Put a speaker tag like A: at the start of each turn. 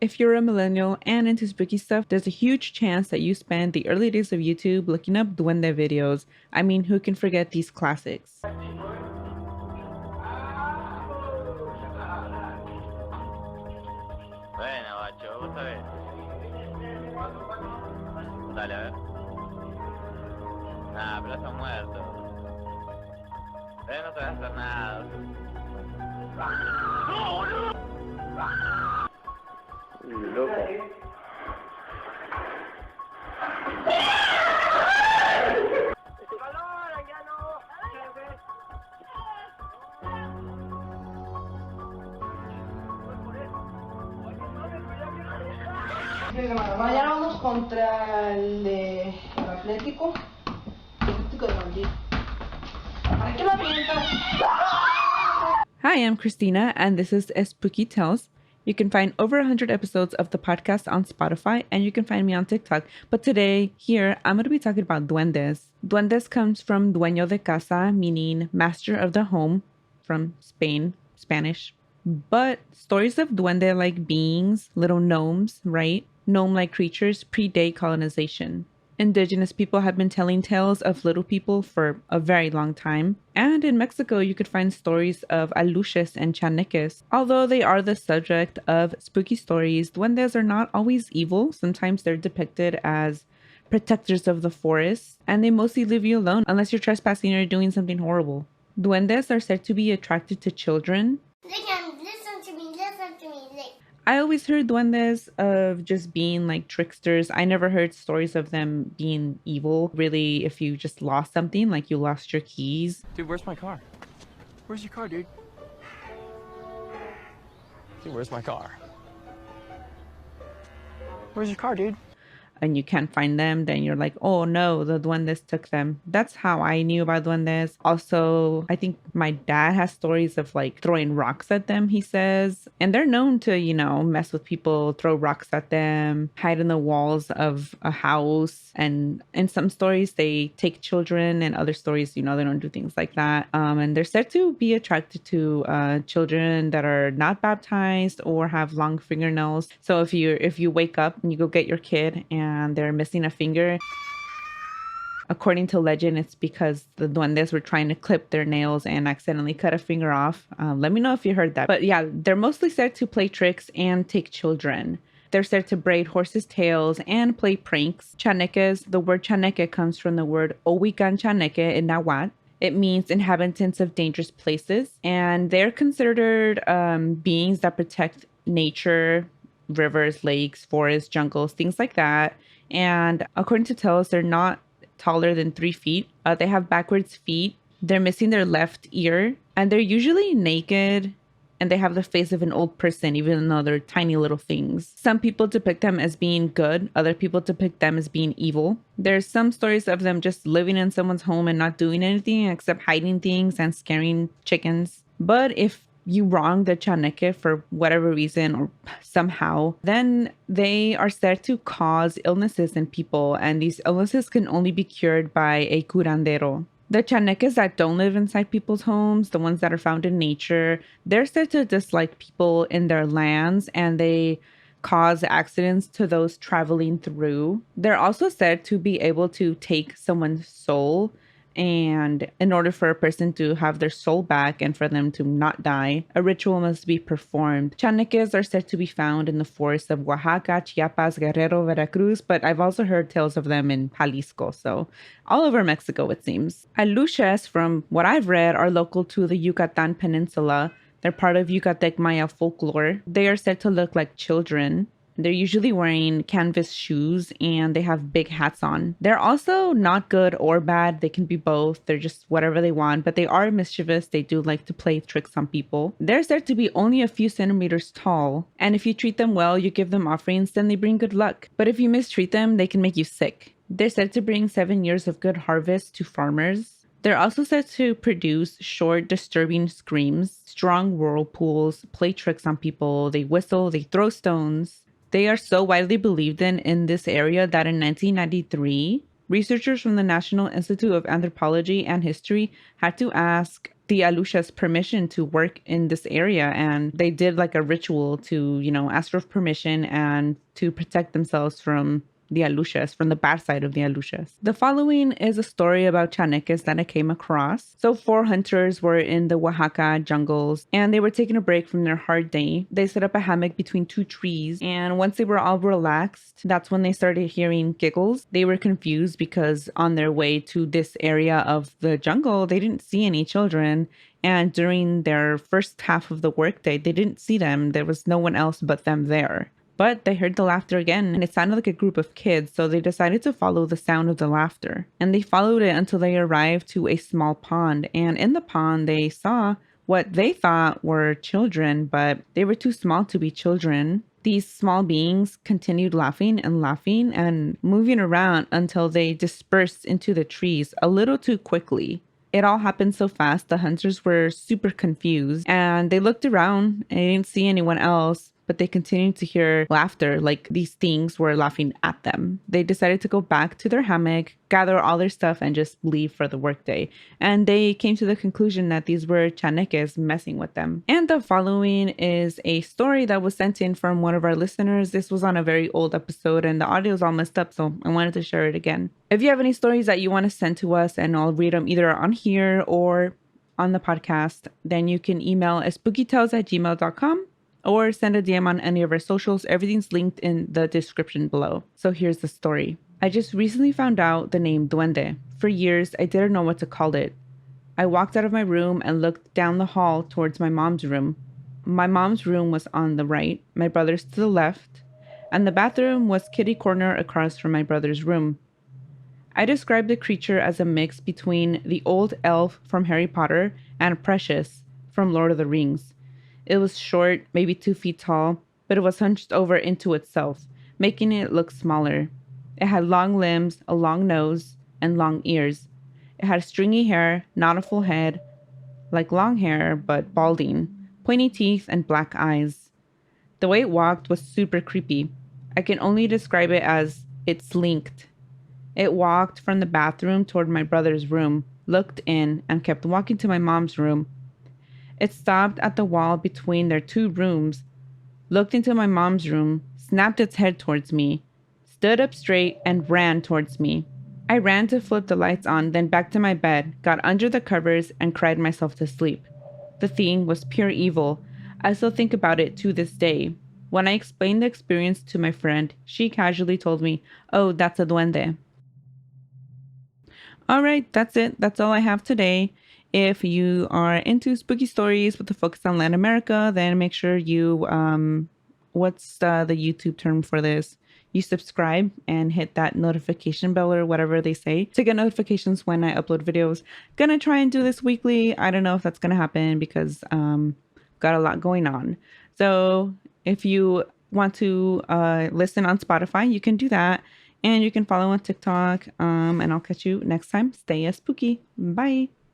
A: If you're a millennial and into spooky stuff, there's a huge chance that you spent the early days of YouTube looking up duende videos. I mean, who can forget these classics?
B: Bueno, bacho, vos sabés. Dale, a ver. Nah, pero están muertos. No te vas a hacer nada. Loco.
C: Mañana vamos contra el Atlético. Atlético de Madrid. ¿Para qué la pintas?
A: Hi, I'm Cristina, and this is Espooky Tales. You can find over 100 episodes of the podcast on Spotify, and you can find me on TikTok. But today, here, I'm going to be talking about duendes. Duendes comes from dueño de casa, meaning master of the home, from Spain, Spanish. But stories of duende-like beings, little gnomes, right? Gnome-like creatures predate colonization. Indigenous people have been telling tales of little people for a very long time. And in Mexico, you could find stories of aluxes and chaneques. Although they are the subject of spooky stories, duendes are not always evil. Sometimes they're depicted as protectors of the forest, and they mostly leave you alone unless you're trespassing or doing something horrible. Duendes are said to be attracted to children.
D: Listen to me.
A: I always heard duendes of just being like tricksters. I never heard stories of them being evil. Really, if you just lost something, like you lost your keys.
E: Dude, where's my car? Where's your car, dude? Dude, where's my car? Where's your car, dude?
A: And you can't find them, then you're like, oh no, the duendes took them. That's how I knew about duendes. Also, I think my dad has stories of like throwing rocks at them, he says. And they're known to, mess with people, throw rocks at them, hide in the walls of a house. And in some stories, they take children, and other stories, they don't do things like that. And they're said to be attracted to children that are not baptized or have long fingernails. So if you wake up and you go get your kid and they're missing a finger, according to legend, it's because the duendes were trying to clip their nails and accidentally cut a finger off. Let me know if you heard that. But yeah, they're mostly said to play tricks and take children. They're said to braid horses' tails and play pranks. Chaneques, the word chaneque comes from the word Owican Chaneque in Nahuatl. It means inhabitants of dangerous places. And they're considered beings that protect nature, rivers, lakes, forests, jungles, things like that. And according to tales, they're not taller than 3 feet. They have backwards feet. They're missing their left ear. And they're usually naked. And they have the face of an old person, even though they're tiny little things. Some people depict them as being good. Other people depict them as being evil. There's some stories of them just living in someone's home and not doing anything except hiding things and scaring chickens. But if you wrong the Chaneque for whatever reason or somehow, then they are said to cause illnesses in people. And these illnesses can only be cured by a curandero. The Chaneques that don't live inside people's homes, the ones that are found in nature, they're said to dislike people in their lands, and they cause accidents to those traveling through. They're also said to be able to take someone's soul, and in order for a person to have their soul back and for them to not die, a ritual must be performed. Chaneques are said to be found in the forests of Oaxaca, Chiapas, Guerrero, Veracruz, but I've also heard tales of them in Jalisco, so all over Mexico it seems. Aluxes, from what I've read, are local to the Yucatan Peninsula. They're part of Yucatec Maya folklore. They are said to look like children. They're usually wearing canvas shoes and they have big hats on. They're also not good or bad. They can be both. They're just whatever they want, but they are mischievous. They do like to play tricks on people. They're said to be only a few centimeters tall. And if you treat them well, you give them offerings, then they bring good luck. But if you mistreat them, they can make you sick. They're said to bring 7 years of good harvest to farmers. They're also said to produce short, disturbing screams, strong whirlpools, play tricks on people. They whistle, they throw stones. They are so widely believed in this area that in 1993, researchers from the National Institute of Anthropology and History had to ask the aluxes permission to work in this area, and they did like a ritual to, ask for permission and to protect themselves from the aluxes, from the bad side of the aluxes. The following is a story about Chaneques that I came across. So 4 hunters were in the Oaxaca jungles and they were taking a break from their hard day. They set up a hammock between 2 trees, and once they were all relaxed, that's when they started hearing giggles. They were confused because on their way to this area of the jungle, they didn't see any children. And during their first half of the workday, they didn't see them. There was no one else but them there. But they heard the laughter again, and it sounded like a group of kids, so they decided to follow the sound of the laughter. And they followed it until they arrived to a small pond. And in the pond, they saw what they thought were children, but they were too small to be children. These small beings continued laughing and moving around until they dispersed into the trees a little too quickly. It all happened so fast, the hunters were super confused, and they looked around and they didn't see anyone else, but they continued to hear laughter, like these things were laughing at them. They decided to go back to their hammock, gather all their stuff, and just leave for the workday. And they came to the conclusion that these were Chaneques messing with them. And the following is a story that was sent in from one of our listeners. This was on a very old episode and the audio is all messed up, so I wanted to share it again. If you have any stories that you want to send to us, and I'll read them either on here or on the podcast, then you can email espookytales@gmail.com or send a DM on any of our socials. Everything's linked in the description below. So here's the story. I just recently found out the name duende. For years, I didn't know what to call it. I walked out of my room and looked down the hall towards my mom's room. My mom's room was on the right, my brother's to the left, and the bathroom was kitty corner across from my brother's room. I described the creature as a mix between the old elf from Harry Potter and Precious from Lord of the Rings. It was short, maybe 2 feet tall, but it was hunched over into itself, making it look smaller. It had long limbs, a long nose, and long ears. It had stringy hair, not a full head, like long hair, but balding, pointy teeth, and black eyes. The way it walked was super creepy. I can only describe it as it slinked. It walked from the bathroom toward my brother's room, looked in, and kept walking to my mom's room. It stopped at the wall between their 2 rooms, looked into my mom's room, snapped its head towards me, stood up straight, and ran towards me. I ran to flip the lights on, then back to my bed, got under the covers, and cried myself to sleep. The thing was pure evil. I still think about it to this day. When I explained the experience to my friend, she casually told me, "Oh, that's a duende." All right, that's it. That's all I have today. If you are into spooky stories with a focus on Latin America, then make sure you, what's the YouTube term for this? You subscribe and hit that notification bell or whatever they say to get notifications when I upload videos. Gonna try and do this weekly. I don't know if that's gonna happen because got a lot going on. So if you want to listen on Spotify, you can do that. And you can follow on TikTok. And I'll catch you next time. Stay spooky. Bye.